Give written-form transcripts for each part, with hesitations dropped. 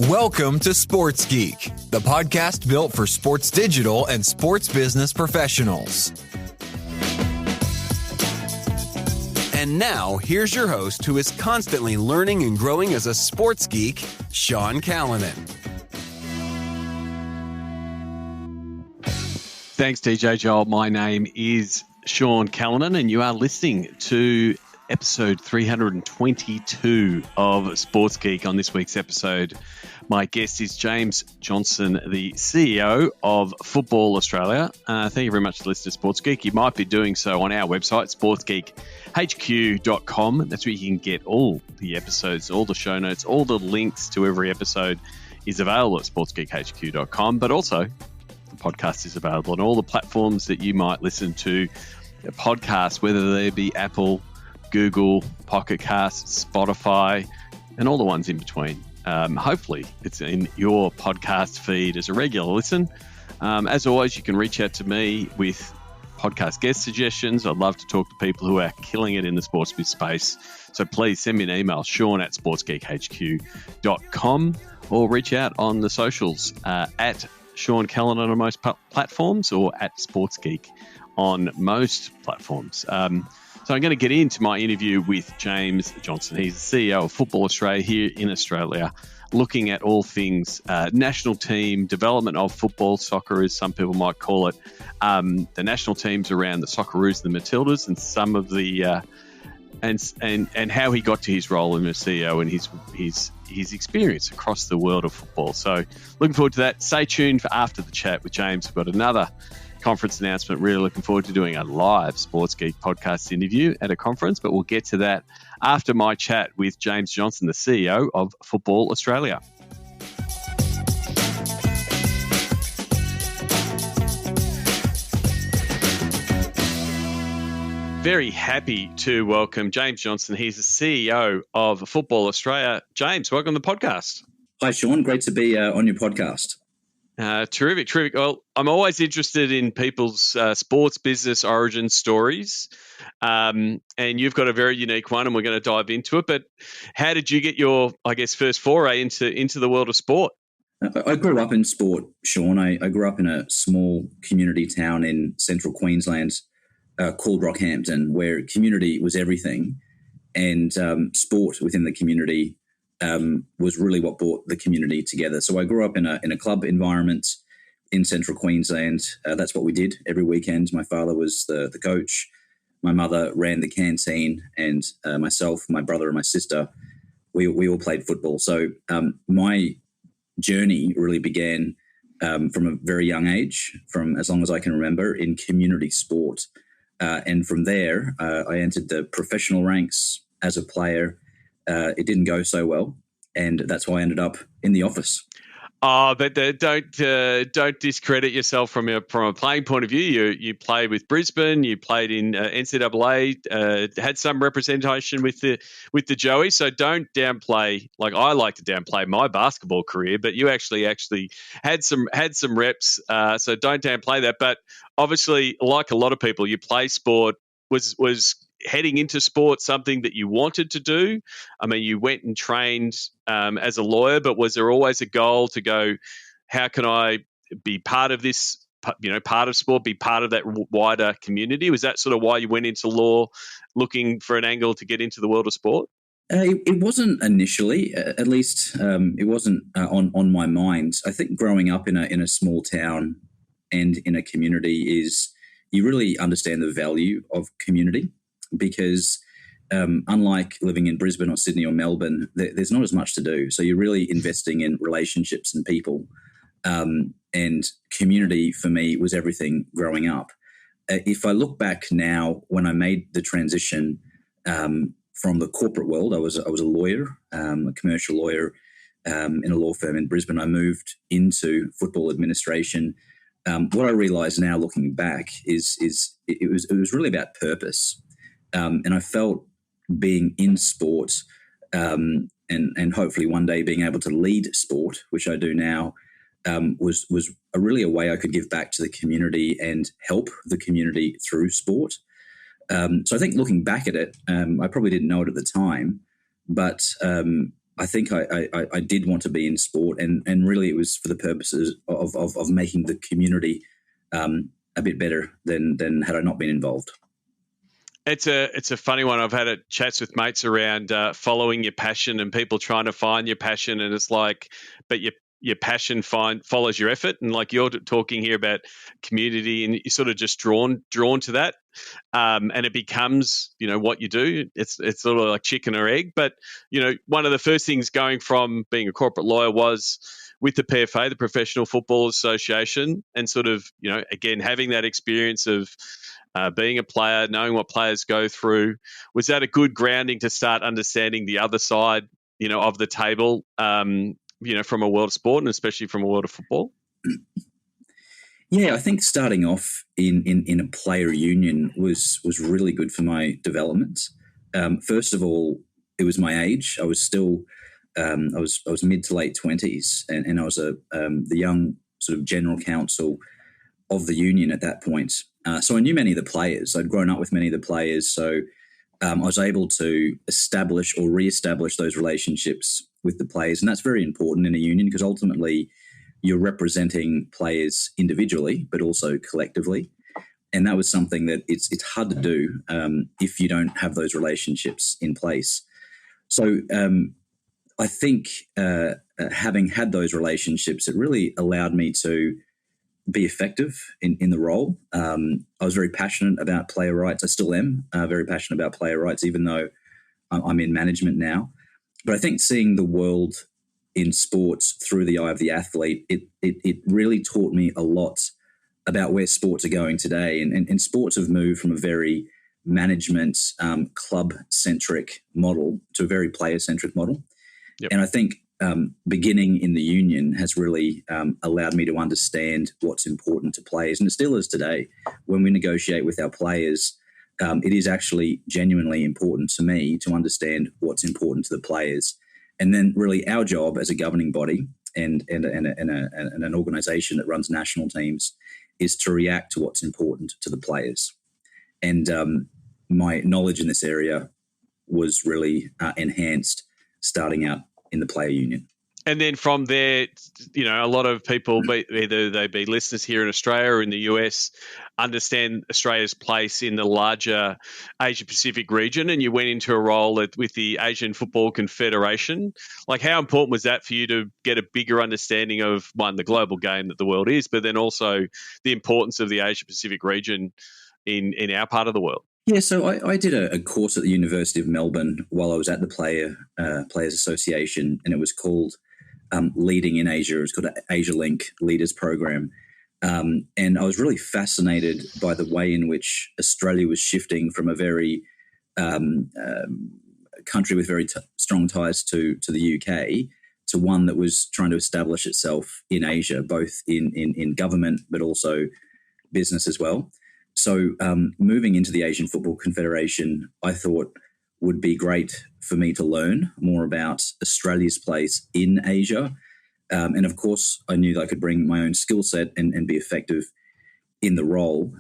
Welcome to Sports Geek, the podcast built for sports digital and sports business professionals. And now, here's your host who is constantly learning and growing as a sports geek, Sean Callanan. Thanks, DJ Joel. My name is Sean Callanan, and you are listening to episode 322 of Sports Geek. On this week's episode, my guest is James Johnson, the CEO of Football Australia. Thank you very much for listening to Sports Geek. You might be doing so on our website, sportsgeekhq.com. That's where you can get all the episodes, all the show notes, all the links to every episode is available at sportsgeekhq.com. But also, the podcast is available on all the platforms that you might listen to podcasts, whether they be Apple, Google, Pocket Casts, Spotify, and all the ones in between. Hopefully, it's in your podcast feed as a regular listen. As always, you can reach out to me with podcast guest suggestions. I'd love to talk to people who are killing it in the sports biz space. So please send me an email, sean@sportsgeekhq.com, or reach out on the socials at Sean Callanan on most platforms or at SportsGeek on most platforms. So I'm going to get into my interview with James Johnson. He's the CEO of Football Australia here in Australia, looking at all things national team development of football, soccer as some people might call it, the national teams around the Socceroos and the Matildas, and some of the and how he got to his role in the CEO and his experience across the world of football. So looking forward to that. Stay tuned for after the chat with James. We've got another conference announcement. Really looking forward to doing a live Sports Geek podcast interview at a conference, but we'll get to that after my chat with James Johnson, the CEO of Football Australia. Very happy to welcome James Johnson. He's the CEO of Football Australia. James, welcome to the podcast. Hi, Sean. Great to be on your podcast. Terrific. Well, I'm always interested in people's sports business origin stories, and you've got a very unique one, and we're going to dive into it. But how did you get your, first foray into the world of sport? I grew up in sport, Sean. I grew up in a small community town in central Queensland called Rockhampton, where community was everything, and sport within the community was really what brought the community together. So I grew up in a club environment in central Queensland. That's what we did every weekend. My father was the coach. My mother ran the canteen, and myself, my brother, and my sister, we all played football. So my journey really began from a very young age, from as long as I can remember, in community sport. And from there, I entered the professional ranks as a player. It didn't go so well, and that's why I ended up in the office. Oh, but don't discredit yourself from a playing point of view. You played with Brisbane, you played in NCAA, had some representation with the Joey. So don't downplay. Like I like to downplay my basketball career, but you actually had some reps. So don't downplay that. But obviously, like a lot of people, you play sport. Was heading into sport something that you wanted to do? I mean, you went and trained as a lawyer, but was there always a goal to go, how can I be part of this, part of sport, be part of that wider community? Was that sort of why you went into law, looking for an angle to get into the world of sport? It wasn't initially, at least it wasn't on my mind. I think growing up in a small town and in a community is you really understand the value of community, because unlike living in Brisbane or Sydney or Melbourne, there's not as much to do. So you're really investing in relationships and people. And community for me was everything growing up. If I look back now, when I made the transition from the corporate world, I was a lawyer, a commercial lawyer in a law firm in Brisbane. I moved into football administration. What I realise now, looking back, is it was really about purpose. And I felt being in sport and hopefully one day being able to lead sport, which I do now, was really a way I could give back to the community and help the community through sport. So I think looking back at it, I probably didn't know it at the time, but I think I did want to be in sport, and really it was for the purposes of making the community a bit better than had I not been involved. It's a funny one. I've had chats with mates around following your passion and people trying to find your passion, and it's like, but your passion follows your effort, and like you're talking here about community, and you're sort of just drawn to that, and it becomes what you do. It's sort of like chicken or egg. But one of the first things going from being a corporate lawyer was with the PFA, the Professional Football Association, and sort of again having that experience of being a player, knowing what players go through. Was that a good grounding to start understanding the other side, of the table, from a world of sport and especially from a world of football? Yeah, I think starting off in a player union was really good for my development. First of all, it was my age. I was still I was mid to late 20s, and I was the young sort of general counsel of the union at that point. So I knew many of the players. I'd grown up with many of the players, so I was able to establish or reestablish those relationships with the players, and that's very important in a union because ultimately you're representing players individually, but also collectively. And that was something that it's hard to do if you don't have those relationships in place. So I think having had those relationships, it really allowed me to be effective in the role. I was very passionate about player rights. I still am very passionate about player rights, even though I'm in management now. But I think seeing the world in sports through the eye of the athlete, it really taught me a lot about where sports are going today. And sports have moved from a very management, club-centric model to a very player-centric model. Yep. And I think beginning in the union has really allowed me to understand what's important to players. And it still is today. When we negotiate with our players, it is actually genuinely important to me to understand what's important to the players. And then really our job as a governing body and an organisation that runs national teams is to react to what's important to the players. And my knowledge in this area was really enhanced starting out in the player union. And then from there, a lot of people, either they be listeners here in Australia or in the US, understand Australia's place in the larger Asia-Pacific region, and you went into a role with the Asian Football Confederation. Like, how important was that for you to get a bigger understanding of, one, the global game that the world is, but then also the importance of the Asia-Pacific region in our part of the world? Yeah, so I did a course at the University of Melbourne while I was at the Players Association, and it was called Leading in Asia. It was called Asia Link Leaders Program. And I was really fascinated by the way in which Australia was shifting from a very country with very strong ties to the UK to one that was trying to establish itself in Asia, both in government but also business as well. So moving into the Asian Football Confederation, I thought would be great for me to learn more about Australia's place in Asia. And of course, I knew that I could bring my own skill set and be effective in the role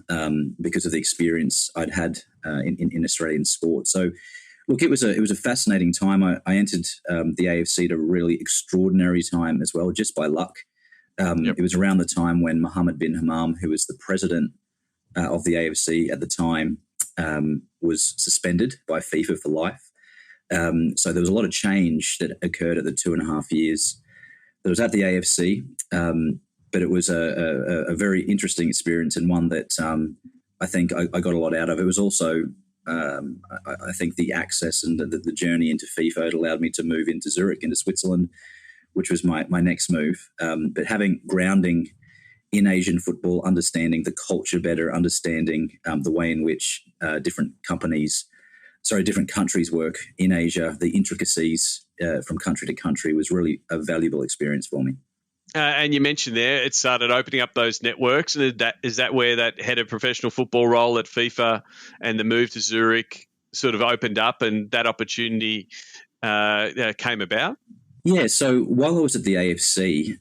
because of the experience I'd had in Australian sport. So, look, it was a fascinating time. I entered the AFC at a really extraordinary time as well, just by luck. It was around the time when Mohammed bin Hammam, who was the president of the AFC at the time, was suspended by FIFA for life. So there was a lot of change that occurred at the 2.5 years that I was at the AFC, but it was a very interesting experience and one that I think I got a lot out of. It was also, I think, the access and the journey into FIFA. It allowed me to move into Zurich, into Switzerland, which was my next move. But having grounding in Asian football, understanding the culture better, understanding the way in which different countries work in Asia, the intricacies from country to country was really a valuable experience for me. And you mentioned there, it started opening up those networks. And is that where that head of professional football role at FIFA and the move to Zurich sort of opened up and that opportunity came about? Yeah, so while I was at the AFC,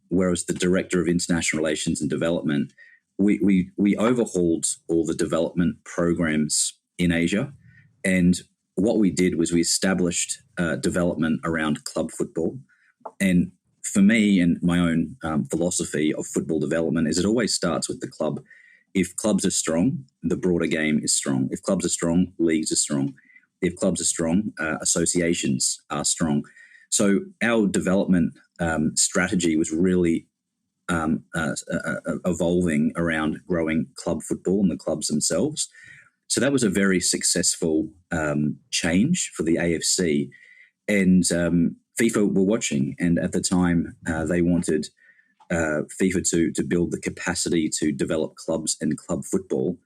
where I was the Director of International Relations and Development, we overhauled all the development programs in Asia. And what we did was we established development around club football. And for me and my own philosophy of football development is it always starts with the club. If clubs are strong, the broader game is strong. If clubs are strong, leagues are strong. If clubs are strong, associations are strong. So our development strategy was really evolving around growing club football and the clubs themselves. So that was a very successful change for the AFC. And FIFA were watching. And at the time, they wanted FIFA to build the capacity to develop clubs and club football.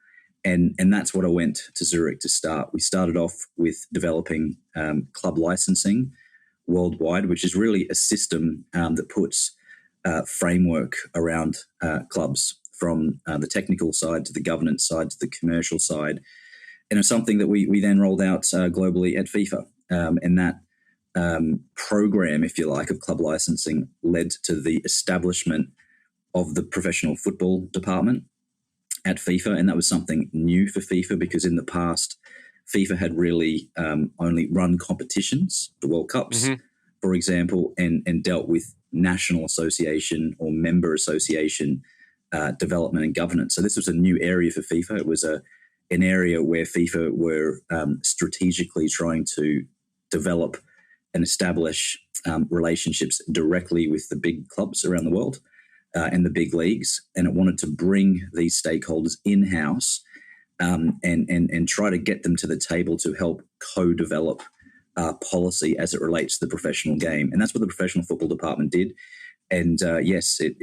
And that's what I went to Zurich to start. We started off with developing club licensing worldwide, which is really a system that puts framework around clubs from the technical side to the governance side to the commercial side. And it's something that we then rolled out globally at FIFA. And that program, if you like, of club licensing led to the establishment of the professional football department at FIFA. And that was something new for FIFA because in the past, FIFA had really only run competitions, the World Cups, for example, and dealt with national association or member association development and governance. So this was a new area for FIFA. It was an area where FIFA were strategically trying to develop and establish relationships directly with the big clubs around the world and the big leagues. And it wanted to bring these stakeholders in-house and try to get them to the table to help co-develop policy as it relates to the professional game. And that's what the professional football department did. And yes, it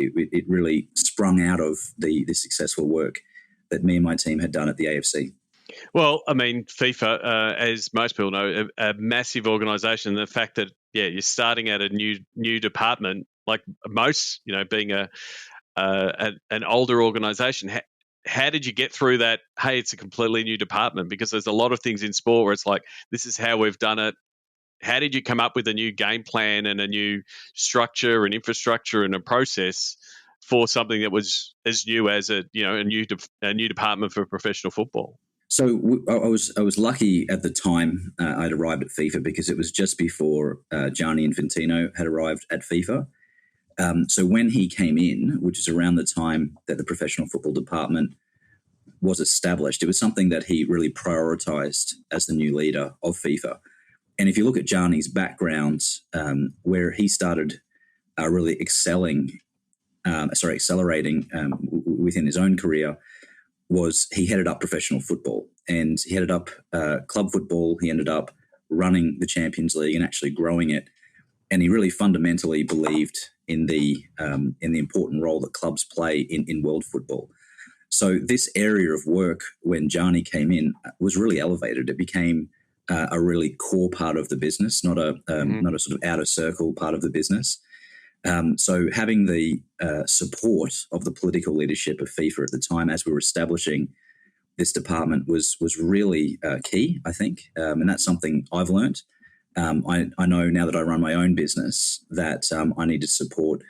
really sprung out of the successful work that me and my team had done at the AFC. Well, I mean, FIFA, as most people know, a massive organisation. The fact that you're starting at a new department, like most, being an older organisation. How did you get through that? Hey, it's a completely new department, because there's a lot of things in sport where it's like, this is how we've done it. How did you come up with a new game plan and a new structure and infrastructure and a process for something that was as new as a new department for professional football? So I was lucky at the time I'd arrived at FIFA because it was just before Gianni Infantino had arrived at FIFA. So when he came in, which is around the time that the professional football department was established, it was something that he really prioritized as the new leader of FIFA. And if you look at Gianni's background, where he started really accelerating within his own career, was he headed up professional football, and he headed up club football. He ended up running the Champions League and actually growing it. And he really fundamentally believed in the important role that clubs play in world football. So this area of work, when Gianni came in, was really elevated. It became a really core part of the business, not a sort of outer circle part of the business. So having the support of the political leadership of FIFA at the time, as we were establishing this department, was really key, I think, and that's something I've learned. I know now that I run my own business that I need to support,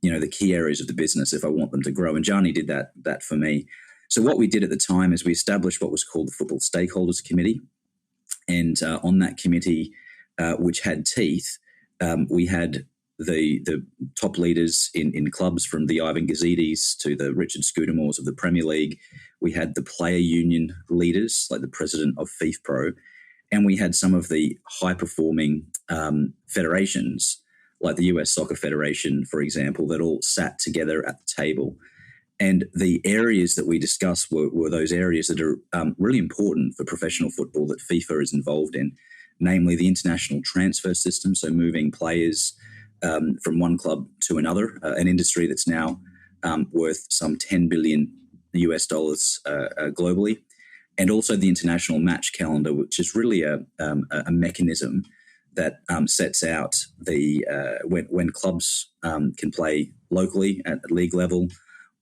the key areas of the business if I want them to grow. And Gianni did that for me. So what we did at the time is we established what was called the Football Stakeholders Committee, and on that committee, which had teeth, we had the top leaders in clubs, from the Ivan Gazidis to the Richard Scudamores of the Premier League. We had the player union leaders, like the president of FIFPro, and we had some of the high-performing federations, like the US Soccer Federation, for example, that all sat together at the table. And the areas that we discussed were those areas that are really important for professional football that FIFA is involved in, namely the international transfer system, so moving players from one club to another, an industry that's now worth some $10 billion US globally, and also the international match calendar, which is really a mechanism that sets out the when clubs can play locally at league level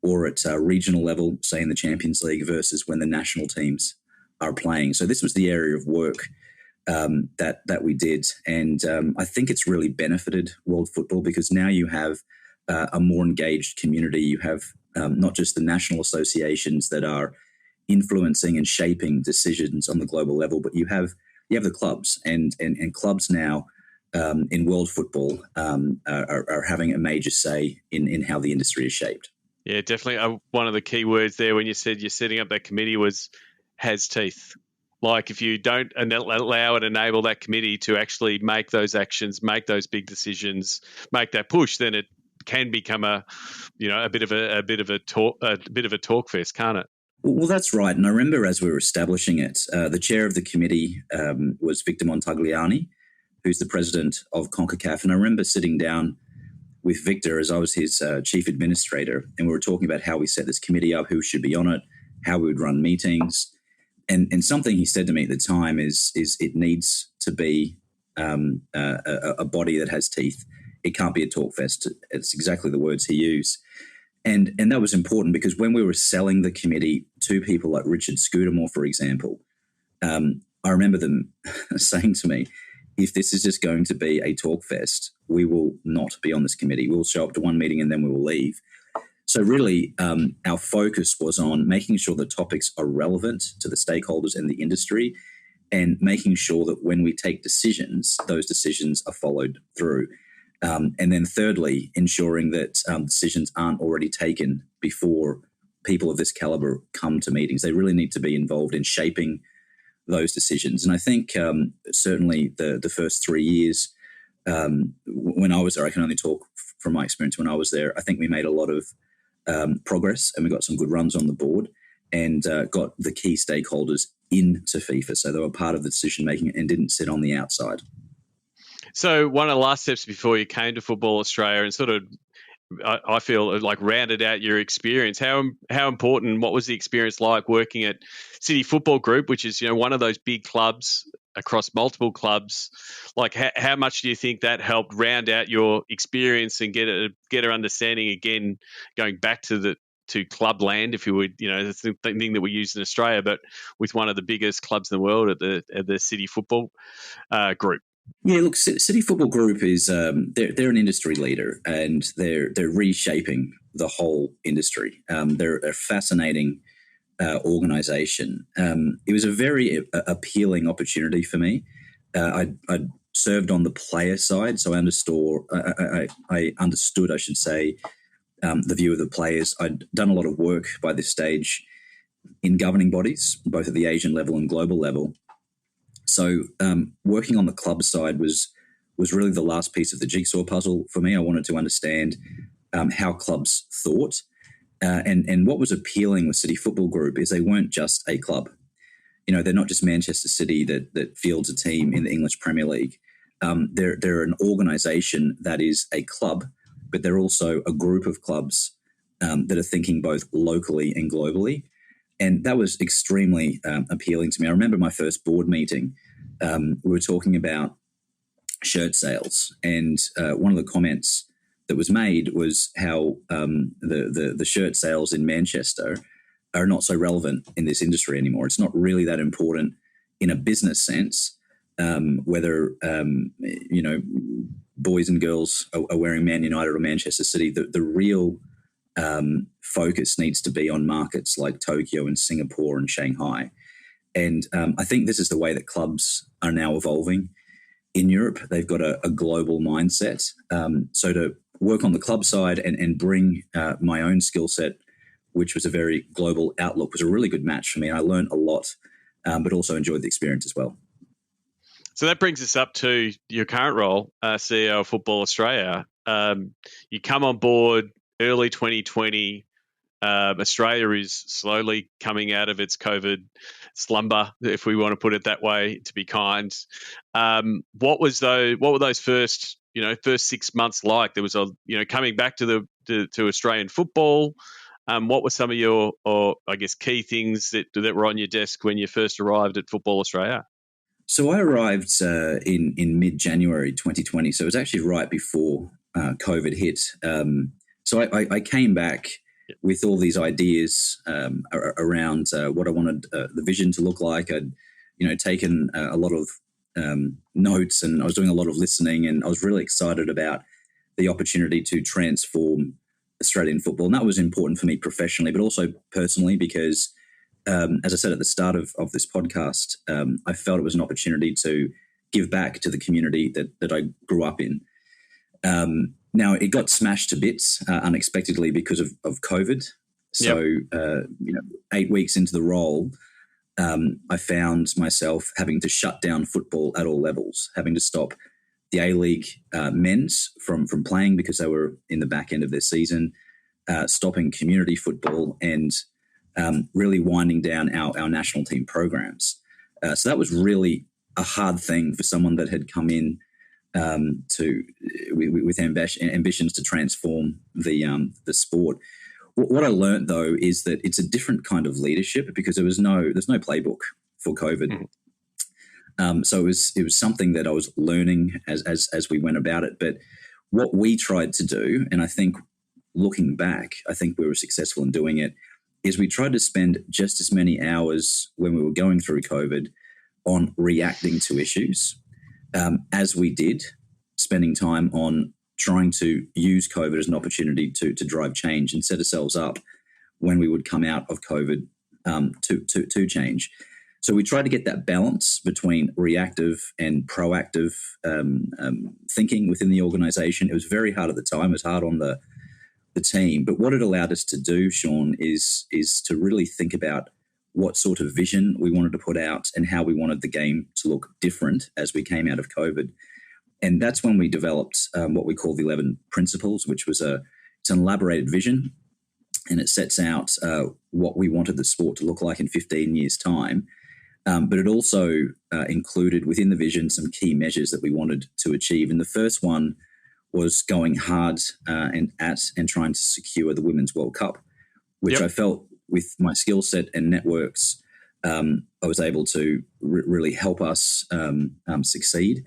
or at regional level, say in the Champions League, versus when the national teams are playing. So this was the area of work that we did. And I think it's really benefited world football, because now you have a more engaged community. You have not just the national associations that are influencing and shaping decisions on the global level, but you have you have the clubs, and clubs now in world football are having a major say in how the industry is shaped. Yeah, definitely. One of the key words there when you said you're setting up that committee was has teeth. Like if you don't allow and enable that committee to actually make those actions, make those big decisions, make that push, then it can become a bit of a talk fest, can't it? Well, that's right. And I remember as we were establishing it, the chair of the committee was Victor Montagliani, who's the president of CONCACAF. And I remember sitting down with Victor as I was his chief administrator, and we were talking about how we set this committee up, who should be on it, how we would run meetings. And something he said to me at the time is it needs to be a body that has teeth. It can't be a talk fest. It's exactly the words he used. And that was important because when we were selling the committee to people like Richard Scudamore, for example, I remember them saying to me, if this is just going to be a talk fest, we will not be on this committee. We'll show up to one meeting and then we will leave. So really, our focus was on making sure the topics are relevant to the stakeholders and the industry, and making sure that when we take decisions, those decisions are followed through. And then thirdly, ensuring that decisions aren't already taken before people of this caliber come to meetings. They really need to be involved in shaping those decisions. And I think certainly the first 3 years when I was there, I can only talk from my experience when I was there, I think we made a lot of progress, and we got some good runs on the board, and got the key stakeholders into FIFA. So they were part of the decision making and didn't sit on the outside. So one of the last steps before you came to Football Australia and sort of, I feel like rounded out your experience. How important, what was the experience like working at City Football Group, which is, one of those big clubs across multiple clubs? Like how much do you think that helped round out your experience and get an understanding again, going back to club land, if you would, that's the thing that we use in Australia, but with one of the biggest clubs in the world at the City Football Group? Yeah, look, City Football Group is they're an industry leader, and they're reshaping the whole industry. They're a fascinating organisation. It was a very appealing opportunity for me. I served on the player side, so I understood, I should say, the view of the players. I'd done a lot of work by this stage in governing bodies, both at the Asian level and global level. So working on the club side was really the last piece of the jigsaw puzzle for me. I wanted to understand how clubs thought. And what was appealing with City Football Group is they weren't just a club. They're not just Manchester City that fields a team in the English Premier League. They're an organisation that is a club, but they're also a group of clubs that are thinking both locally and globally. And that was extremely appealing to me. I remember my first board meeting. We were talking about shirt sales, and one of the comments that was made was how the shirt sales in Manchester are not so relevant in this industry anymore. It's not really that important in a business sense, whether boys and girls are wearing Man United or Manchester City. The real focus needs to be on markets like Tokyo and Singapore and Shanghai. And I think this is the way that clubs are now evolving in Europe. They've got a global mindset. So to work on the club side and bring my own skill set, which was a very global outlook, was a really good match for me. I learned a lot, but also enjoyed the experience as well. So that brings us up to your current role, CEO of Football Australia. You come on board early 2020. Australia is slowly coming out of its COVID slumber, if we want to put it that way, to be kind. What were those first 6 months like? There was coming back to Australian football. What were some of your, key things that were on your desk when you first arrived at Football Australia? So I arrived in mid-January 2020. So it was actually right before COVID hit. So I came back with all these ideas around what I wanted the vision to look like. I'd taken a lot of notes, and I was doing a lot of listening, and I was really excited about the opportunity to transform Australian football. And that was important for me professionally, but also personally, because as I said at the start of this podcast, I felt it was an opportunity to give back to the community that I grew up in. Now, it got smashed to bits unexpectedly because of COVID. So, 8 weeks into the role, I found myself having to shut down football at all levels, having to stop the A-League men's from playing because they were in the back end of their season, stopping community football, and really winding down our national team programs. So that was really a hard thing for someone that had come in with ambitions to transform the sport. What I learned, though, is that it's a different kind of leadership because there's no playbook for COVID. So it was something that I was learning as we went about it. But what we tried to do, and I think looking back, I think we were successful in doing it, is we tried to spend just as many hours when we were going through COVID on reacting to issues as we did spending time on trying to use COVID as an opportunity to drive change and set ourselves up when we would come out of COVID to change. So we tried to get that balance between reactive and proactive thinking within the organisation. It was very hard at the time. It was hard on the team. But what it allowed us to do, Sean, is to really think about what sort of vision we wanted to put out and how we wanted the game to look different as we came out of COVID. And that's when we developed what we call the 11 Principles, which was it's an elaborated vision, and it sets out what we wanted the sport to look like in 15 years' time. But it also included within the vision some key measures that we wanted to achieve. And the first one was going hard and trying to secure the Women's World Cup, which I felt with my skill set and networks, I was able to really help us succeed.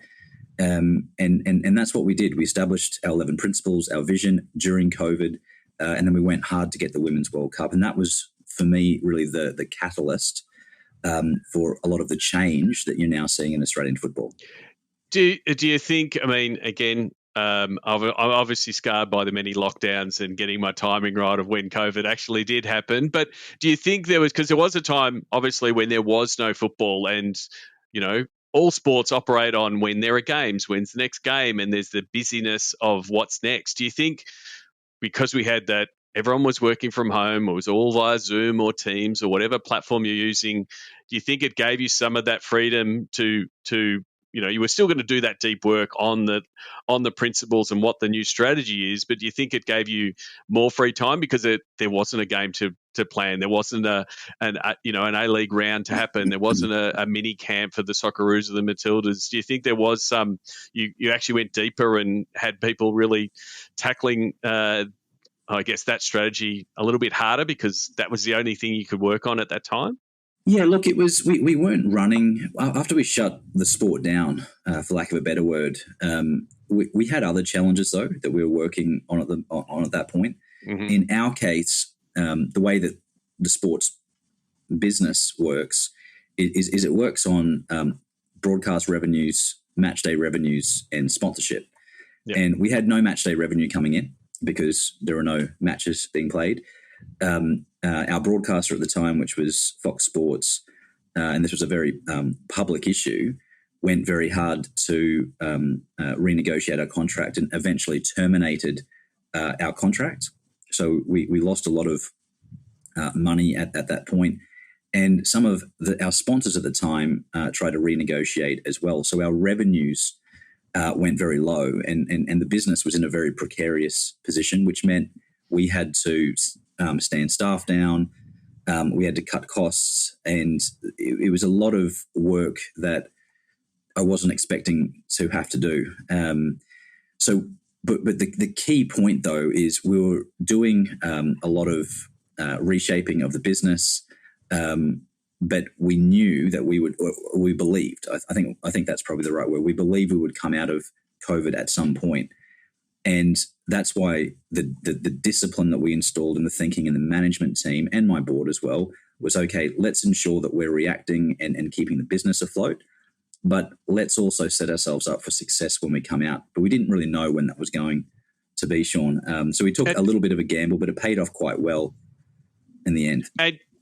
And that's what we did. We established our 11 principles, our vision during COVID, and then we went hard to get the Women's World Cup. And that was, for me, really the catalyst for a lot of the change that you're now seeing in Australian football. Do you think, I mean, again, I'm obviously scarred by the many lockdowns and getting my timing right of when COVID actually did happen. But do you think because there was a time, obviously, when there was no football and, all sports operate on when there are games, when's the next game, and there's the busyness of what's next. Do you think because we had that, everyone was working from home, it was all via Zoom or Teams or whatever platform you're using, do you think it gave you some of that freedom to you were still going to do that deep work on the principles and what the new strategy is, but do you think it gave you more free time because there wasn't a game to plan, there wasn't an A-League round to happen, there wasn't a mini camp for the Socceroos or the Matildas? Do you think there was some? You actually went deeper and had people really tackling, I guess, that strategy a little bit harder because that was the only thing you could work on at that time? Yeah, look, it was we weren't running after we shut the sport down, for lack of a better word. We had other challenges though that we were working on at that point. Mm-hmm. In our case, the way that the sports business works is it works on broadcast revenues, match day revenues, and sponsorship. Yep. And we had no match day revenue coming in because there were no matches being played. Our broadcaster at the time, which was Fox Sports, and this was a very public issue, went very hard to renegotiate our contract and eventually terminated our contract. So we lost a lot of money at that point. And some of our sponsors at the time tried to renegotiate as well. So our revenues went very low and the business was in a very precarious position, which meant we had to stand staff down. We had to cut costs, and it was a lot of work that I wasn't expecting to have to do. But the key point though is we were doing a lot of reshaping of the business, but we knew that we believed. I think that's probably the right word. We believed we would come out of COVID at some point. And that's why the discipline that we installed in the thinking in the management team and my board as well was, okay, let's ensure that we're reacting and keeping the business afloat, but let's also set ourselves up for success when we come out. But we didn't really know when that was going to be, Sean. So we took a little bit of a gamble, but it paid off quite well in the end.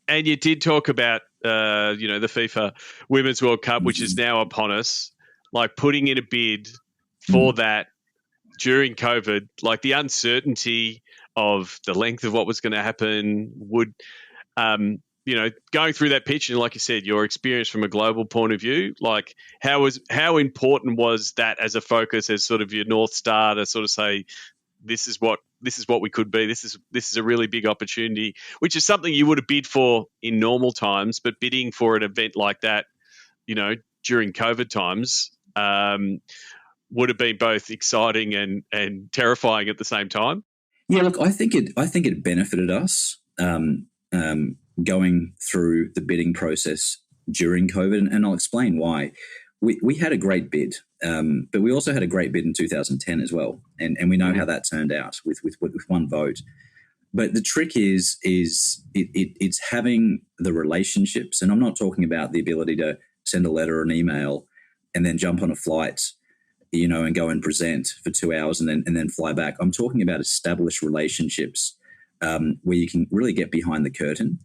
And you did talk about, the FIFA Women's World Cup, which is now upon us, like putting in a bid for that during COVID, like the uncertainty of the length of what was going to happen would, going through that pitch, and like you said, your experience from a global point of view, like how important was that as a focus, as sort of your North Star to sort of say, this is what we could be. This is a really big opportunity, which is something you would have bid for in normal times, but bidding for an event like that, during COVID times, would have been both exciting and terrifying at the same time. Yeah, look, I think it benefited us going through the bidding process during COVID, and I'll explain why. We had a great bid, but we also had a great bid in 2010 as well, and we know how that turned out with one vote. But the trick is it's having the relationships, and I'm not talking about the ability to send a letter or an email and then jump on a flight, and go and present for 2 hours and then fly back. I'm talking about established relationships where you can really get behind the curtain.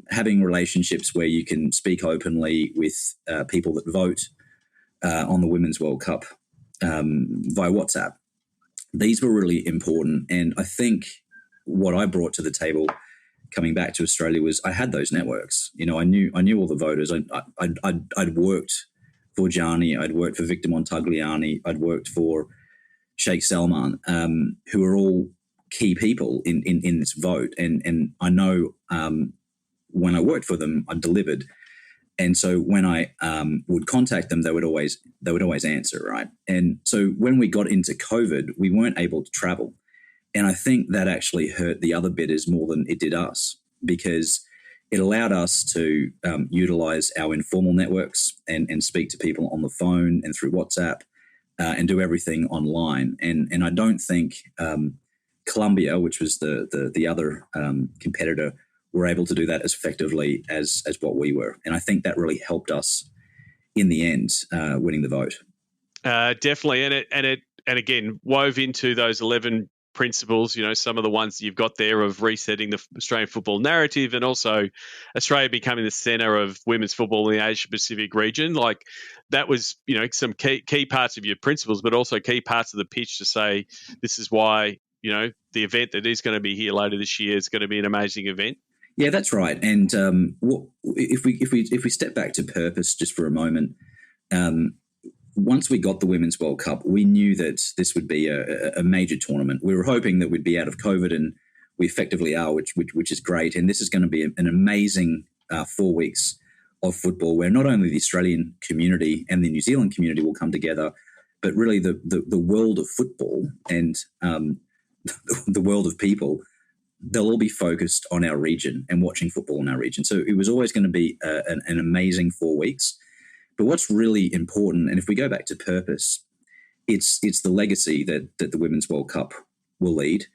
Having relationships where you can speak openly with people that vote on the Women's World Cup via WhatsApp. These were really important, and I think what I brought to the table coming back to Australia was I had those networks. I knew all the voters. I'd worked for Gianni, I'd worked for Victor Montagliani, I'd worked for Sheikh Salman, who are all key people in this vote, and I know when I worked for them, I delivered, and so when I would contact them, they would always answer, right? And so when we got into COVID, we weren't able to travel, and I think that actually hurt the other bidders more than it did us, because it allowed us to utilize our informal networks and speak to people on the phone and through WhatsApp and do everything online, and I don't think Colombia, which was the other competitor, were able to do that as effectively as what we were. And I think that really helped us in the end, winning the vote. Definitely. And again, wove into those 11 principles, some of the ones you've got there of resetting the Australian football narrative, and also Australia becoming the centre of women's football in the Asia Pacific region. Like that was, some key parts of your principles, but also key parts of the pitch to say, this is why, the event that is going to be here later this year is going to be an amazing event. Yeah, that's right. And if we step back to purpose just for a moment, once we got the Women's World Cup, we knew that this would be a major tournament. We were hoping that we'd be out of COVID, and we effectively are, which is great. And this is going to be an amazing 4 weeks of football, where not only the Australian community and the New Zealand community will come together, but really the world of football and the world of people, they'll all be focused on our region and watching football in our region. So it was always going to be an amazing 4 weeks. But what's really important, and if we go back to purpose, it's the legacy that the Women's World Cup will lead.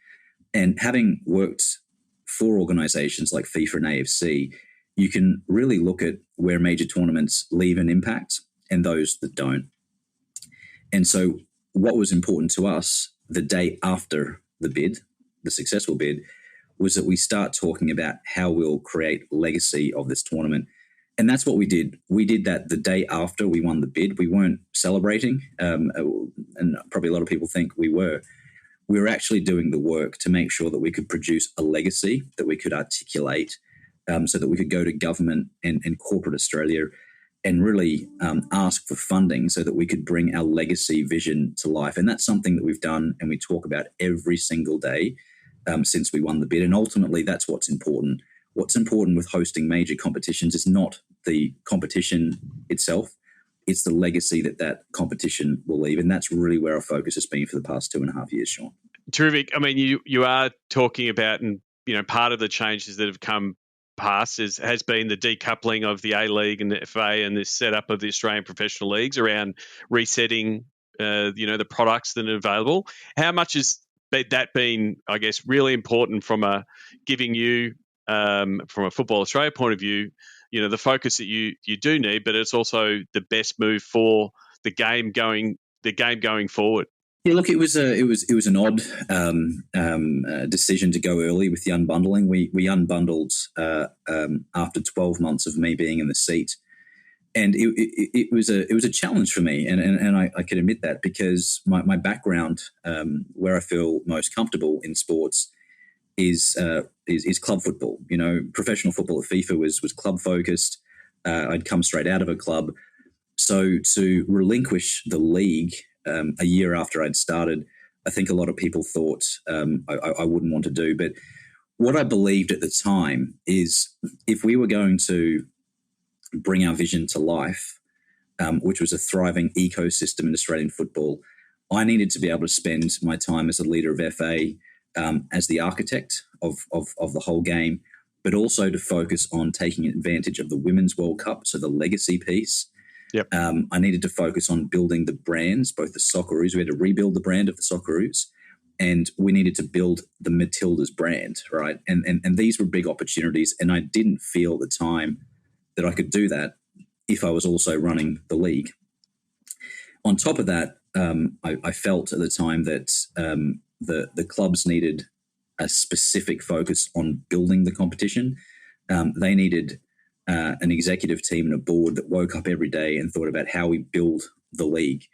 And having worked for organisations like FIFA and AFC, you can really look at where major tournaments leave an impact and those that don't. And so what was important to us the day after the bid, the successful bid, was that we start talking about how we'll create legacy of this tournament. And that's what we did. We did that the day after we won the bid. We weren't celebrating, and probably a lot of people think we were. We were actually doing the work to make sure that we could produce a legacy that we could articulate, so that we could go to government and corporate Australia and really ask for funding so that we could bring our legacy vision to life. And that's something that we've done and we talk about every single day since we won the bid. And ultimately, that's what's important. What's important with hosting major competitions is not the competition itself. It's the legacy that competition will leave. And that's really where our focus has been for the past 2.5 years, Sean. Terrific. I mean, you are talking about, and part of the changes that have come past has been the decoupling of the A-League and the FA and this setup of the Australian professional leagues around resetting, the products that are available. How much has that been, I guess, really important from giving you, from a Football Australia point of view, the focus that you do need, but it's also the best move for the game going forward? Yeah, look, it was an odd decision to go early with the unbundling. We unbundled after 12 months of me being in the seat, and it was a challenge for me, and I can admit that, because my background, where I feel most comfortable in sports, is club football. You know, professional football at FIFA was club focused. I'd come straight out of a club, so to relinquish the league a year after I'd started, I think a lot of people thought I wouldn't want to do. But what I believed at the time is, if we were going to bring our vision to life, which was a thriving ecosystem in Australian football, I needed to be able to spend my time as a leader of FA, as the architect of the whole game, but also to focus on taking advantage of the Women's World Cup, so the legacy piece. Yep. I needed to focus on building the brands, both the Socceroos. We had to rebuild the brand of the Socceroos, and we needed to build the Matildas brand, right? And these were big opportunities, and I didn't feel at the time that I could do that if I was also running the league. On top of that, I felt at the time that the clubs needed a specific focus on building the competition. They needed an executive team and a board that woke up every day and thought about how we build the league.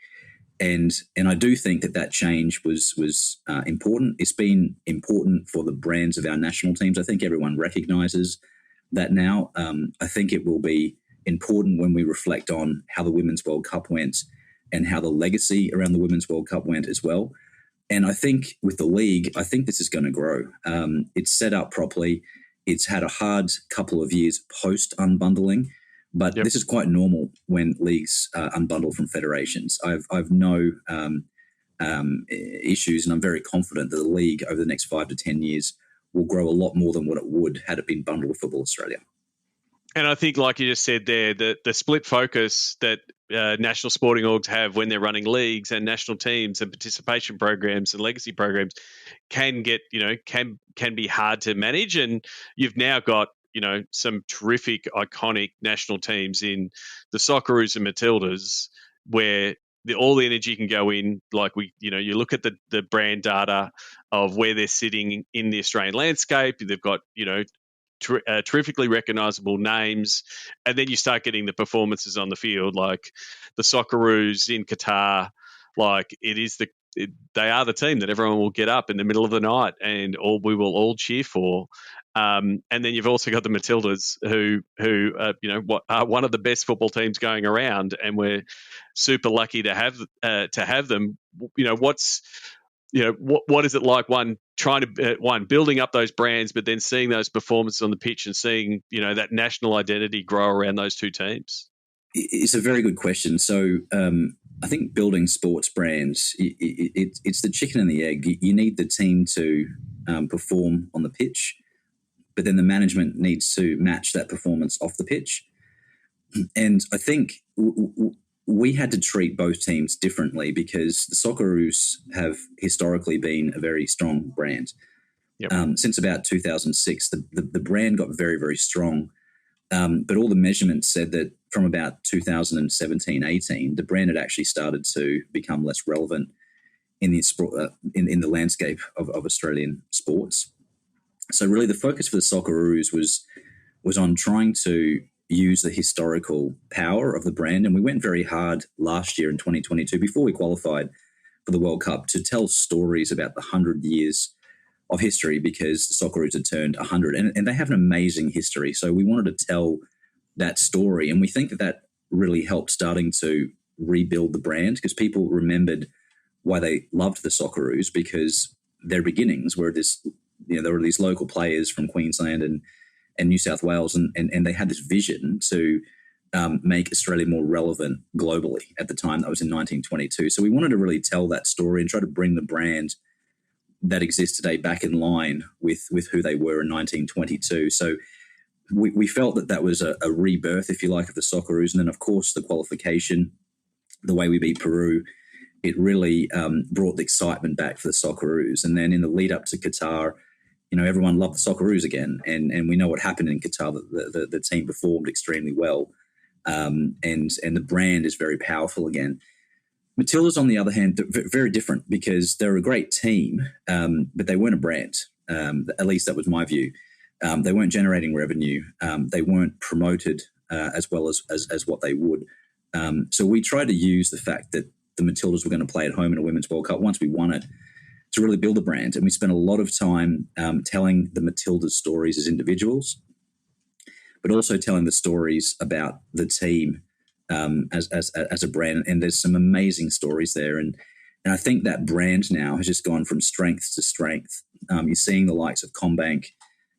And I do think that change was important. It's been important for the brands of our national teams. I think everyone recognises that now. I think it will be important when we reflect on how the Women's World Cup went and how the legacy around the Women's World Cup went as well. And I think with the league, I think this is going to grow. It's set up properly. It's had a hard couple of years post-unbundling, but This is quite normal when leagues unbundle from federations. I've no issues, and I'm very confident that the league over the next 5 to 10 years will grow a lot more than what it would had it been bundled with Football Australia. And I think, like you just said there, the split focus that national sporting orgs have when they're running leagues and national teams and participation programs and legacy programs can get, can be hard to manage. And you've now got, some terrific, iconic national teams in the Socceroos and Matildas, where all the energy can go in. Like you look at the brand data of where they're sitting in the Australian landscape. They've got, terrifically recognisable names, and then you start getting the performances on the field, like the Socceroos in Qatar. Like they are the team that everyone will get up in the middle of the night and we will all cheer for. And then you've also got the Matildas, who are one of the best football teams going around, and we're super lucky to have them. What is it like, building up those brands, but then seeing those performances on the pitch and seeing, that national identity grow around those two teams? It's a very good question. So I think building sports brands, it's the chicken and the egg. You need the team to perform on the pitch, but then the management needs to match that performance off the pitch. And I think we had to treat both teams differently, because the Socceroos have historically been a very strong brand. Yep. Since about 2006, the brand got very, very strong. But all the measurements said that from about 2017-18, the brand had actually started to become less relevant in the landscape of Australian sports. So really the focus for the Socceroos was on trying to use the historical power of the brand. And we went very hard last year in 2022, before we qualified for the World Cup, to tell stories about the 100 years of history, because the Socceroos had turned 100 and they have an amazing history. So we wanted to tell that story. And we think that really helped starting to rebuild the brand, because people remembered why they loved the Socceroos, because their beginnings were there were these local players from Queensland and New South Wales, and they had this vision to make Australia more relevant globally at the time. That was in 1922. So we wanted to really tell that story and try to bring the brand that exists today back in line with who they were in 1922. So we felt that was a rebirth, if you like, of the Socceroos. And then, of course, the qualification, the way we beat Peru, it really brought the excitement back for the Socceroos. And then in the lead up to Qatar, everyone loved the Socceroos again, and we know what happened in Qatar. The team performed extremely well, and the brand is very powerful again. Matildas, on the other hand, very different because they're a great team, but they weren't a brand. At least that was my view. They weren't generating revenue. They weren't promoted as well as what they would. So we tried to use the fact that the Matildas were going to play at home in a Women's World Cup once we won it to really build a brand. And we spent a lot of time telling the Matildas stories as individuals, but also telling the stories about the team as a brand. And there's some amazing stories there. And I think that brand now has just gone from strength to strength. You're seeing the likes of CommBank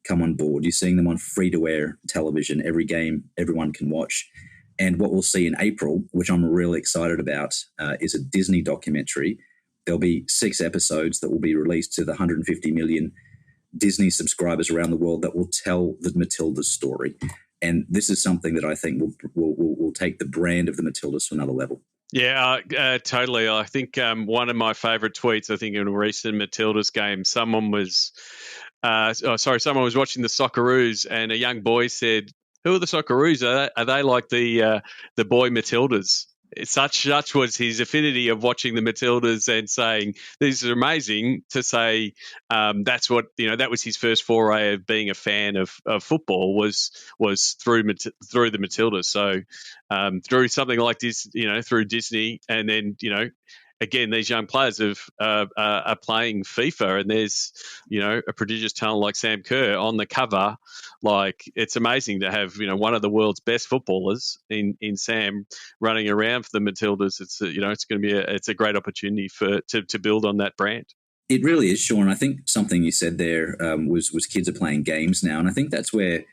come on board. You're seeing them on free-to-air television. Every game everyone can watch. And what we'll see in April, which I'm really excited about, is a Disney documentary. There'll be 6 episodes that will be released to the 150 million Disney subscribers around the world that will tell the Matildas story. And this is something that I think will take the brand of the Matildas to another level. Yeah, totally. I think one of my favourite tweets, I think in a recent Matildas game, someone was watching the Socceroos and a young boy said, "Who are the Socceroos? Are they like the boy Matildas?" Such was his affinity of watching the Matildas and saying, "This is amazing," to say that's what, that was his first foray of being a fan of football was through the Matildas. So through something like this, through Disney, and then, again, these young players are playing FIFA, and there's, a prodigious talent like Sam Kerr on the cover. Like, it's amazing to have, one of the world's best footballers in Sam running around for the Matildas. It's it's going to be it's a great opportunity to build on that brand. It really is, Sean. I think something you said there was kids are playing games now, and I think that's where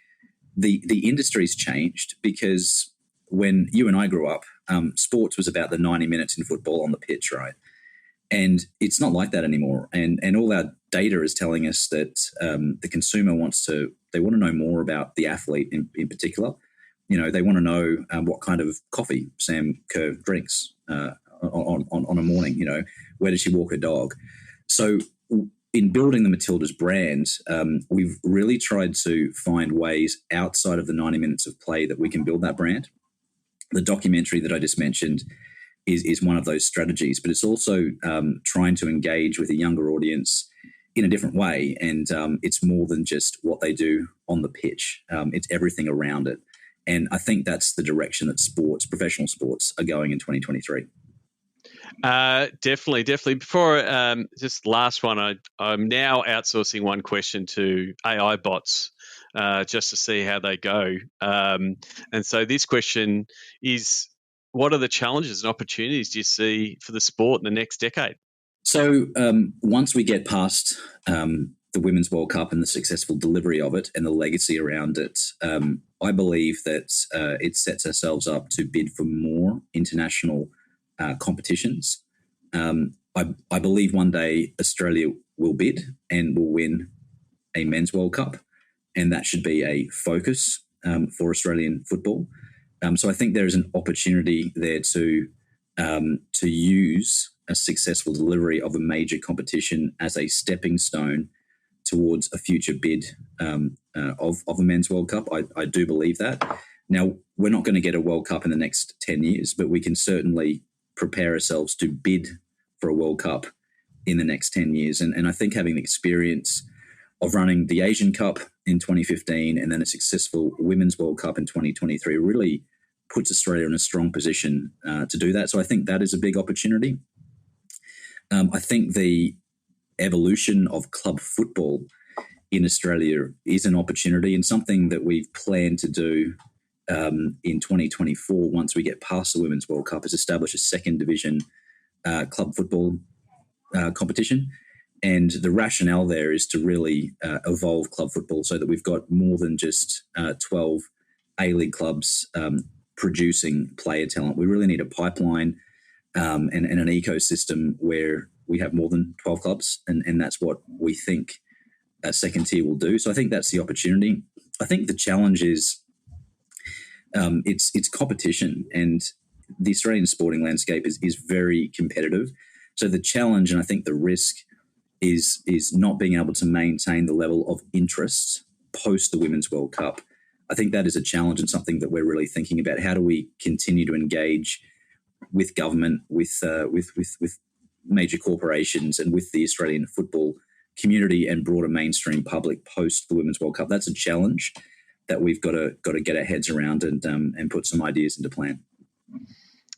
the industry's changed, because when you and I grew up, sports was about the 90 minutes in football on the pitch, right? And it's not like that anymore. And all our data is telling us that the consumer want to know more about the athlete in particular. They want to know what kind of coffee Sam Kerr drinks on a morning. Where does she walk her dog? So in building the Matildas brand, we've really tried to find ways outside of the 90 minutes of play that we can build that brand. The documentary that I just mentioned is one of those strategies, but it's also trying to engage with a younger audience in a different way. And it's more than just what they do on the pitch. It's everything around it. And I think that's the direction that professional sports, are going in 2023. Definitely. Before just last one, I'm now outsourcing one question to AI bots just to see how they go. And so this question is, what are the challenges and opportunities do you see for the sport in the next decade? So once we get past the Women's World Cup and the successful delivery of it and the legacy around it, I believe that it sets ourselves up to bid for more international competitions. I believe one day Australia will bid and will win a Men's World Cup, and that should be a focus for Australian football. So I think there is an opportunity there to use a successful delivery of a major competition as a stepping stone towards a future bid of a Men's World Cup. I do believe that. Now, we're not going to get a World Cup in the next 10 years, but we can certainly prepare ourselves to bid for a World Cup in the next 10 years. And I think having the experience of running the Asian Cup in 2015 and then a successful Women's World Cup in 2023 really puts Australia in a strong position to do that. So I think that is a big opportunity. I think the evolution of club football in Australia is an opportunity and something that we've planned to do in 2024 once we get past the Women's World Cup, is establish a second division club football competition. And the rationale there is to really evolve club football so that we've got more than just 12 A-League clubs producing player talent. We really need a pipeline and an ecosystem where we have more than 12 clubs, and that's what we think a second tier will do. So I think that's the opportunity. I think the challenge is it's competition, and the Australian sporting landscape is very competitive. So the challenge, and I think the risk, is not being able to maintain the level of interest post the Women's World Cup. I think that is a challenge and something that we're really thinking about. How do we continue to engage with government, with major corporations, and with the Australian football community and broader mainstream public post the Women's World Cup. That's a challenge that we've got to get our heads around and put some ideas into plan.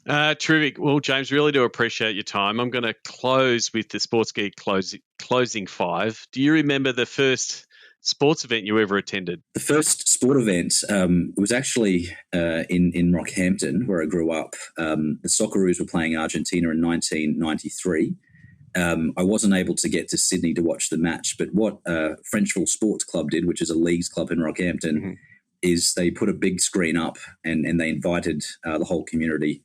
Terrific. Well, James, really do appreciate your time. I'm going to close with the Sports Geek closing five. Do you remember the first sports event you ever attended? The first sport event was actually in Rockhampton, where I grew up. The Socceroos were playing Argentina in 1993. I wasn't able to get to Sydney to watch the match, but what Frenchville Sports Club did, which is a leagues club in Rockhampton, is they put a big screen up and they invited the whole community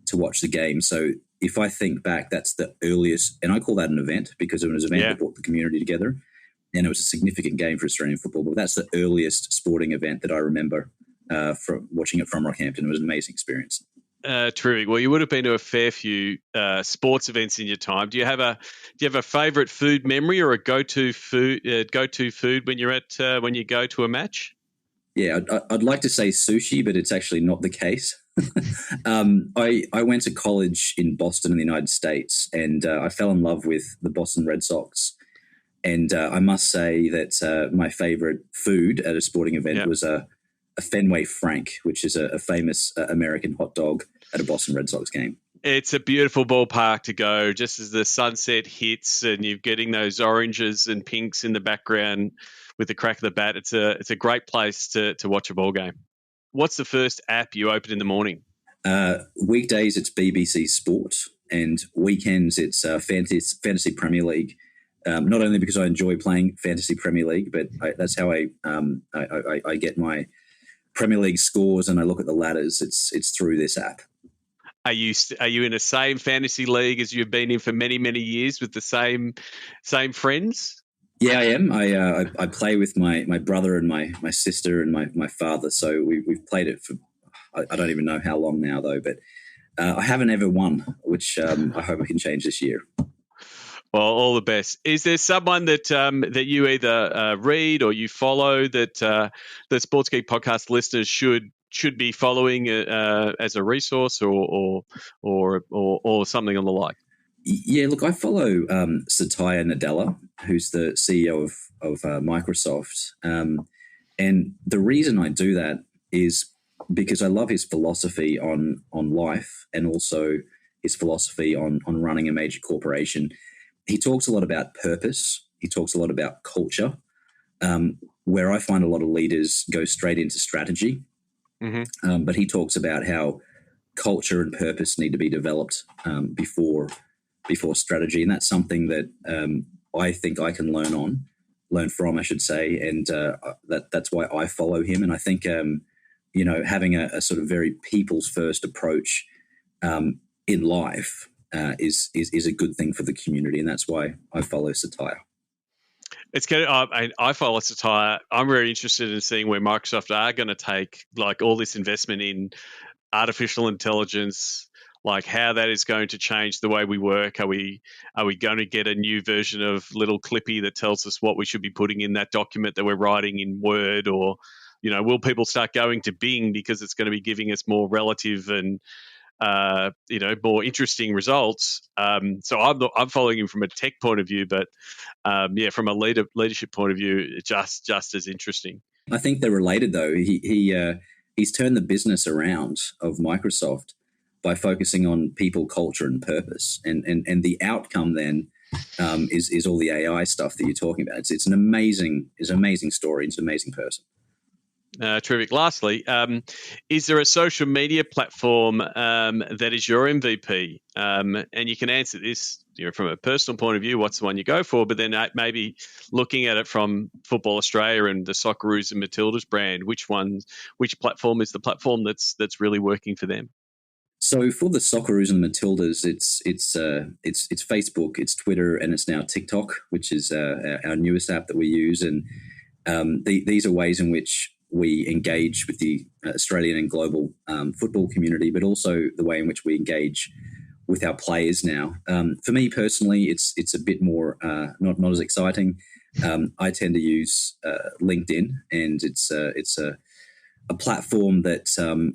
to watch the game. So if I think back, that's the earliest, and I call that an event because it was an event that brought the community together, and it was a significant game for Australian football. But that's the earliest sporting event that I remember from watching it from Rockhampton. It was an amazing experience. Terrific. Well, you would have been to a fair few sports events in your time. Do you have a favourite food memory or a go-to food when you're when you go to a match? Yeah, I'd like to say sushi, but it's actually not the case. I went to college in Boston in the United States, and I fell in love with the Boston Red Sox. And I must say that my favorite food at a sporting event was a Fenway Frank, which is a famous American hot dog at a Boston Red Sox game. It's a beautiful ballpark to go just as the sunset hits and you're getting those oranges and pinks in the background with the crack of the bat. It's a great place to watch a ball game. What's the first app you open in the morning? Weekdays, it's BBC Sport, and weekends, it's Fantasy Premier League. Not only because I enjoy playing Fantasy Premier League, but that's how I get my Premier League scores and I look at the ladders. It's through this app. Are you in the same fantasy league as you've been in for many, many years with the same friends? Yeah, I am. I play with my brother and my sister and my father. So we've played it for I don't even know how long now though. But I haven't ever won, which I hope I can change this year. Well, all the best. Is there someone that you either read or you follow that the Sports Geek podcast listeners should be following as a resource or something on the like? Yeah, look, I follow Satya Nadella, who's the CEO of Microsoft, and the reason I do that is because I love his philosophy on life and also his philosophy on running a major corporation. He talks a lot about purpose. He talks a lot about culture, where I find a lot of leaders go straight into strategy. But he talks about how culture and purpose need to be developed before strategy. And that's something that I think I can learn from, I should say. And that's why I follow him. And I think, having a sort of very people's first approach in life is a good thing for the community, and that's why I follow Satya. It's good. I follow Satya. I'm very interested in seeing where Microsoft are going to take like all this investment in artificial intelligence, like how that is going to change the way we work. Are we going to get a new version of Little Clippy that tells us what we should be putting in that document that we're writing in Word, or will people start going to Bing because it's going to be giving us more relative and more interesting results. So I'm following him from a tech point of view, but from a leadership point of view, just as interesting. I think they're related though. He's turned the business around of Microsoft by focusing on people, culture, and purpose, and the outcome then is all the AI stuff that you're talking about. It's an amazing story. It's an amazing person. Terrific. Lastly, is there a social media platform that is your MVP? And you can answer this from a personal point of view, what's the one you go for, but then maybe looking at it from Football Australia and the Socceroos and Matildas brand, which platform is the platform that's really working for them? So for the Socceroos and Matildas, it's Facebook, it's Twitter, and it's now TikTok, which is our newest app that we use. And these are ways in which we engage with the Australian and global football community, but also the way in which we engage with our players now. For me personally, it's a bit more not as exciting. I tend to use LinkedIn, and it's a platform that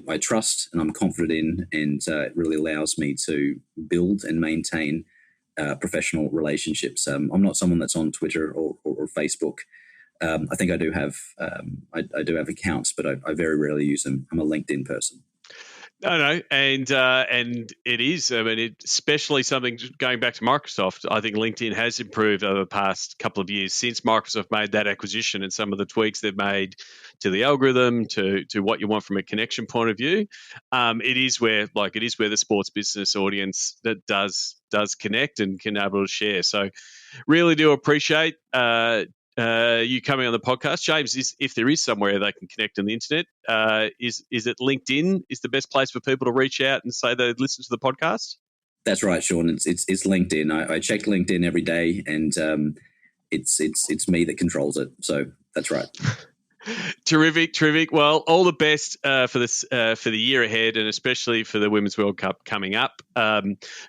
I trust and I'm confident in, and it really allows me to build and maintain professional relationships. I'm not someone that's on Twitter or Facebook. I think I do have I do have accounts, but I very rarely use them. I'm a LinkedIn person. No, and it is. I mean, especially something going back to Microsoft. I think LinkedIn has improved over the past couple of years since Microsoft made that acquisition, and some of the tweaks they've made to the algorithm, to what you want from a connection point of view. It is where the sports business audience that does connect and can able to share. So, really do appreciate you coming on the podcast. James, if there is somewhere they can connect on the internet, is it LinkedIn is the best place for people to reach out and say they listen to the podcast? That's right, Sean. It's LinkedIn. I check LinkedIn every day, and it's me that controls it. So that's right. Terrific. Well, all the best for the year ahead, and especially for the Women's World Cup coming up.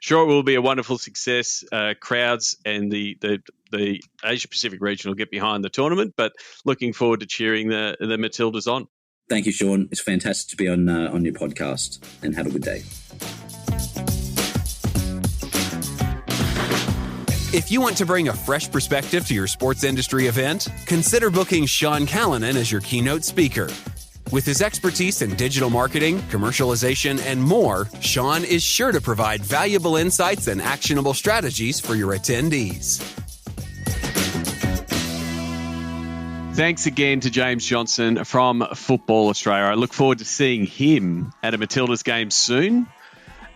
Sure, it will be a wonderful success. Crowds and the Asia Pacific region will get behind the tournament, but looking forward to cheering the Matildas on. Thank you, Sean. It's fantastic to be on your podcast, and have a good day. If you want to bring a fresh perspective to your sports industry event, consider booking Sean Callanan as your keynote speaker. With his expertise in digital marketing, commercialization, and more, Sean is sure to provide valuable insights and actionable strategies for your attendees. Thanks again to James Johnson from Football Australia. I look forward to seeing him at a Matildas game soon.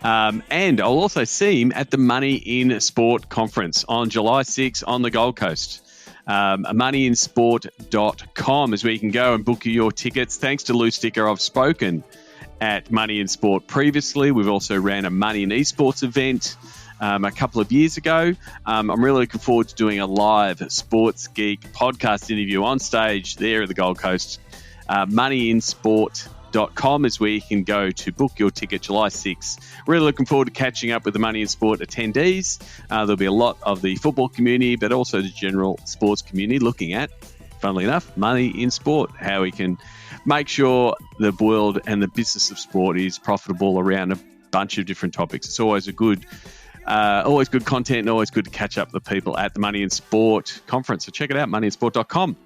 And I'll also see him at the Money in Sport conference on July 6 on the Gold Coast. Moneyinsport.com is where you can go and book your tickets. Thanks to Lou Sticker, I've spoken at Money in Sport previously. We've also ran a Money in Esports event a couple of years ago. I'm really looking forward to doing a live Sports Geek podcast interview on stage there at the Gold Coast. Moneyinsport.com is where you can go to book your ticket July 6th. Really looking forward to catching up with the Money in Sport attendees. There'll be a lot of the football community, but also the general sports community looking at, funnily enough, money in sport, how we can make sure the world and the business of sport is profitable around a bunch of different topics. It's always good content, and always good to catch up with the people at the Money in Sport conference. So check it out, moneyinsport.com.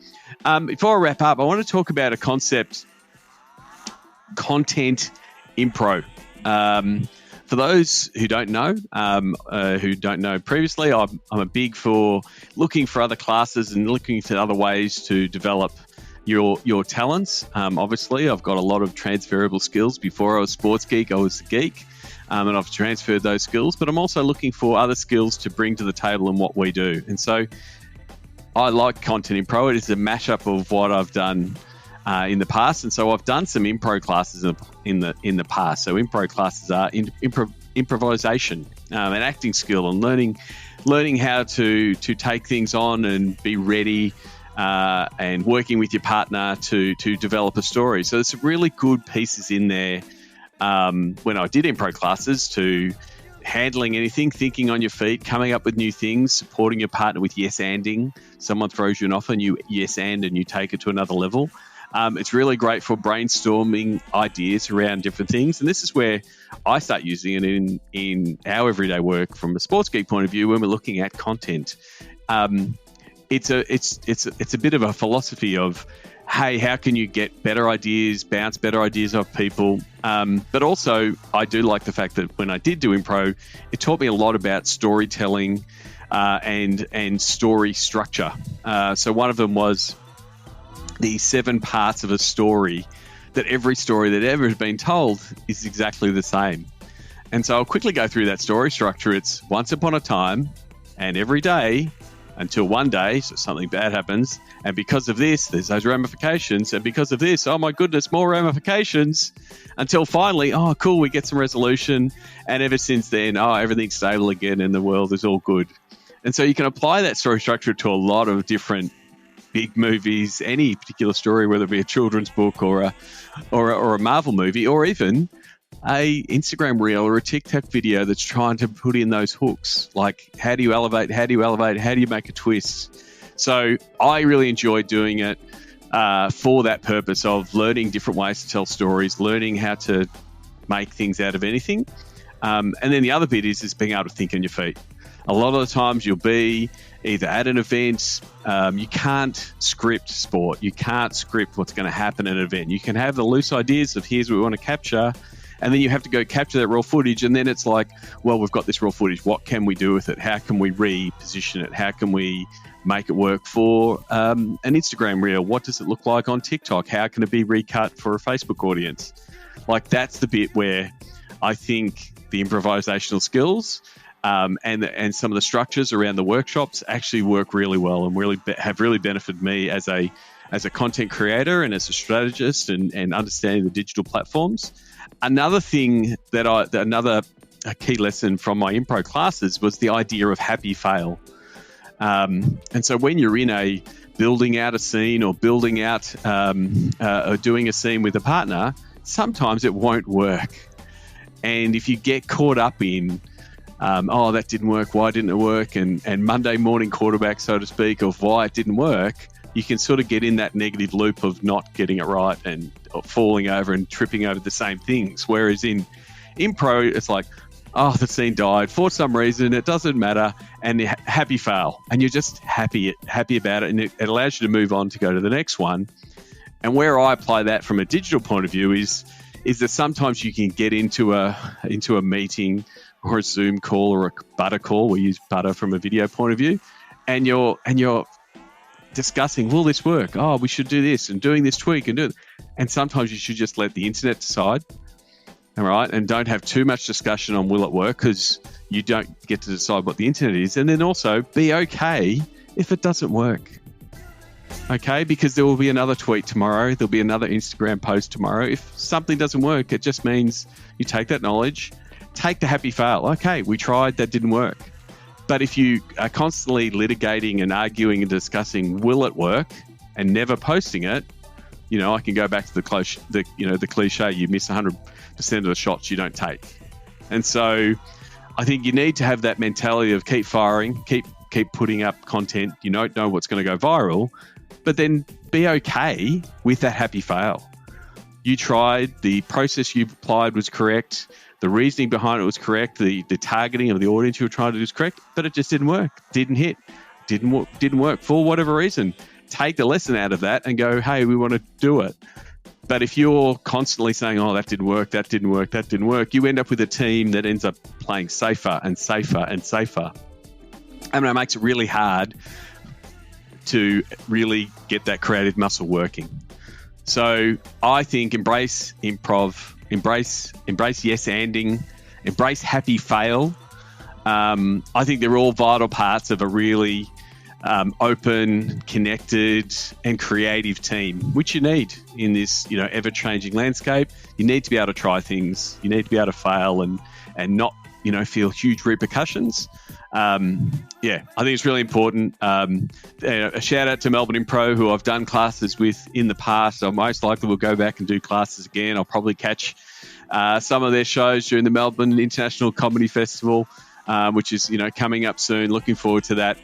Before I wrap up, I want to talk about a concept, content impro. For those who don't know previously, I'm a big for looking for other classes and looking for other ways to develop your talents. Obviously, I've got a lot of transferable skills. Before I was Sports Geek, I was a geek, and I've transferred those skills. But I'm also looking for other skills to bring to the table in what we do. And so I like content impro. It is a mashup of what I've done in the past, and so I've done some impro classes in the past. So impro classes are improvisation, and acting skill, and learning how to take things on and be ready, and working with your partner to develop a story. So there's some really good pieces in there. When I did impro classes, to handling anything, thinking on your feet, coming up with new things, supporting your partner with yes-anding. Someone throws you an offer and you yes-and and you take it to another level. It's really great for brainstorming ideas around different things. And this is where I start using it in our everyday work from a Sports Geek point of view when we're looking at content. It's a bit of a philosophy of, hey, how can you get better ideas, bounce better ideas off people? But also, I do like the fact that when I did do impro, it taught me a lot about storytelling and story structure. So one of them was the 7 parts of a story, that every story that ever has been told is exactly the same. And so I'll quickly go through that story structure. It's once upon a time and every day until one day, so something bad happens. And because of this, there's those ramifications. And because of this, oh my goodness, more ramifications, until finally, oh cool, we get some resolution. And ever since then, oh, everything's stable again and the world is all good. And so you can apply that story structure to a lot of different big movies, any particular story, whether it be a children's book or a Marvel movie, or even a Instagram reel or a TikTok video that's trying to put in those hooks. Like, how do you elevate? How do you make a twist? So I really enjoy doing it for that purpose of learning different ways to tell stories, learning how to make things out of anything. And then the other bit is being able to think on your feet. A lot of the times you'll be either at an event, you can't script sport. You can't script what's going to happen at an event. You can have the loose ideas of here's what we want to capture, and then you have to go capture that raw footage, and then it's like, well, we've got this raw footage. What can we do with it? How can we reposition it? How can we make it work for an Instagram reel? What does it look like on TikTok? How can it be recut for a Facebook audience? Like, that's the bit where I think the improvisational skills and some of the structures around the workshops actually work really well and really have really benefited me as a content creator and as a strategist and understanding the digital platforms. Another thing another key lesson from my impro classes was the idea of happy fail. And so when you're in building out a scene or building out or doing a scene with a partner, sometimes it won't work. And if you get caught up in, that didn't work, why didn't it work? And Monday morning quarterback, so to speak, of why it didn't work, you can sort of get in that negative loop of not getting it right and falling over and tripping over the same things. Whereas in impro, it's like, oh, the scene died for some reason, it doesn't matter, and happy fail. And you're just happy about it, and it allows you to move on to go to the next one. And where I apply that from a digital point of view is that sometimes you can get into a meeting or a Zoom call or a Butter call. We use Butter from a video point of view, and you're discussing, will this work? Oh, we should do this and doing this tweak and do it. And sometimes you should just let the internet decide, all right, and don't have too much discussion on will it work, because you don't get to decide what the internet is. And then also be okay if it doesn't work. Okay, because there will be another tweet tomorrow. There'll be another Instagram post tomorrow. If something doesn't work, it just means you take that knowledge, take the happy fail. Okay, we tried, that didn't work. But if you are constantly litigating and arguing and discussing will it work and never posting it, I can go back to the cliche, you miss 100% of the shots you don't take. And so I think you need to have that mentality of keep firing, keep putting up content. You don't know what's going to go viral, but then be okay with that happy fail. You tried, the process you applied was correct, the reasoning behind it was correct, the targeting of the audience you were trying to do is correct, but it just didn't work, didn't hit, didn't work for whatever reason. Take the lesson out of that and go, hey, we want to do it. But if you're constantly saying, oh, that didn't work, you end up with a team that ends up playing safer and safer and safer. And it makes it really hard to really get that creative muscle working. So I think embrace improv, embrace yes-anding, embrace happy fail. I think they're all vital parts of a really open, connected, and creative team, which you need in this ever-changing landscape. You need to be able to try things. You need to be able to fail and not feel huge repercussions. I think it's really important. A shout out to Melbourne Impro, who I've done classes with in the past. I most likely will go back and do classes again. I'll probably catch some of their shows during the Melbourne International Comedy Festival, which is coming up soon. Looking forward to that.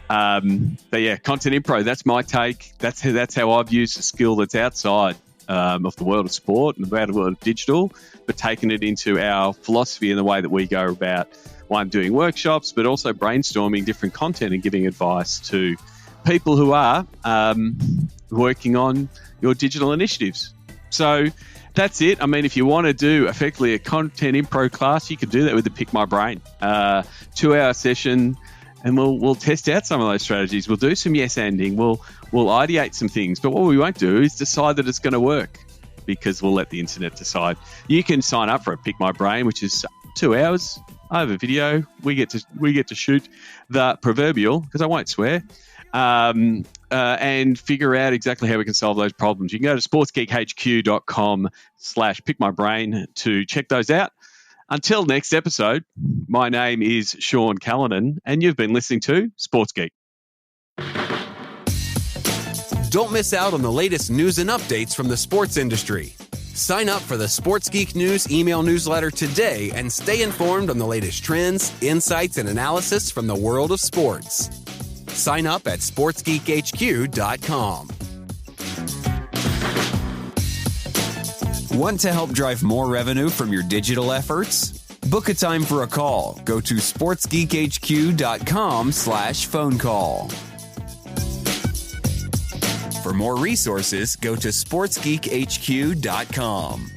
Content Impro, that's my take. That's how I've used a skill that's outside of the world of sport and the world of digital, but taking it into our philosophy and the way that we go about, one, doing workshops, but also brainstorming different content and giving advice to people who are working on your digital initiatives. So that's it. I mean, if you want to do effectively a content impro class, you can do that with the Pick My Brain 2-hour session, and we'll test out some of those strategies. We'll do some yes-anding. We'll ideate some things. But what we won't do is decide that it's going to work, because we'll let the internet decide. You can sign up for a Pick My Brain, which is 2 hours over video. We get to shoot the proverbial, because I won't swear, and figure out exactly how we can solve those problems. You can go to sportsgeekhq.com/pickmybrain to check those out. Until next episode, my name is Sean Callanan, and you've been listening to Sports Geek. Don't miss out on the latest news and updates from the sports industry. Sign up for the Sports Geek News email newsletter today and stay informed on the latest trends, insights, and analysis from the world of sports. Sign up at sportsgeekhq.com. Want to help drive more revenue from your digital efforts? Book a time for a call. Go to sportsgeekhq.com/phone call. For more resources, go to sportsgeekhq.com.